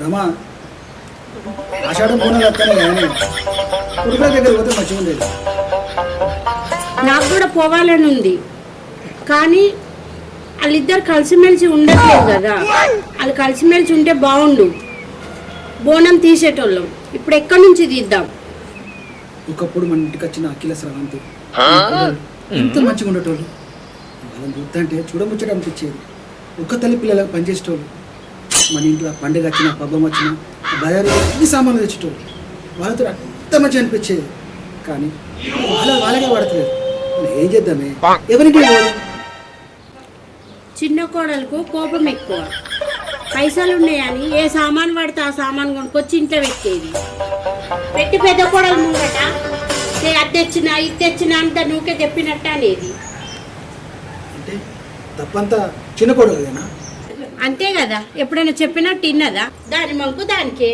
రమా ఆషాఢం పూనలు వస్తానే కానీ కుటుంబ దగ్గర పోతే మంచిగా ఉండేది. నాకు కూడా పోవాలని ఉంది, కానీ వాళ్ళిద్దరు కలిసిమెలిసి ఉండట్లేదు కదా. వాళ్ళు కలిసిమెలిసి ఉంటే బాగుండు. బోనం తీసేటోళ్ళం, ఇప్పుడు ఎక్కడి నుంచి తీద్దాం? ఒకప్పుడు మన ఇంటికి వచ్చిన అఖిల స్రవంతి ఎంత మంచిగా ఉండేటోళ్ళు. వాళ్ళని చూద్దంటే చూడముచ్చట అనిపించేది. ఒక్క తల్లి పిల్లలకు పనిచేసేటోళ్ళు. మన ఇంట్లో పండుగ వచ్చినా పబ్బం వచ్చినా బజారు అన్ని సామాన్లు తెచ్చేటోళ్ళు. వాళ్ళతో అంత మంచిగా అనిపించేది. కానీ వాళ్ళకే పడతలేదు. ఏం చేద్దామే, ఎవరికి పోదాం? చిన్న కోడలకు కోపం ఎక్కువ. పైసలు ఉన్నాయని ఏ సామాన్ పడితే ఆ సామాన్ కొనుక్కొచ్చి ఇంట్లో పెట్టేది. పెట్టి పెద్ద కోడలు ముంగట అది తెచ్చినా ఇది తెచ్చినా అంత నువ్వుకే చెప్పినట్టు అనేది. అంటే తప్పంతా చిన్న కొడుకు. అంతే కదా, ఎప్పుడైనా చెప్పినట్టు విన్నదా? దాని మంకు దానికే.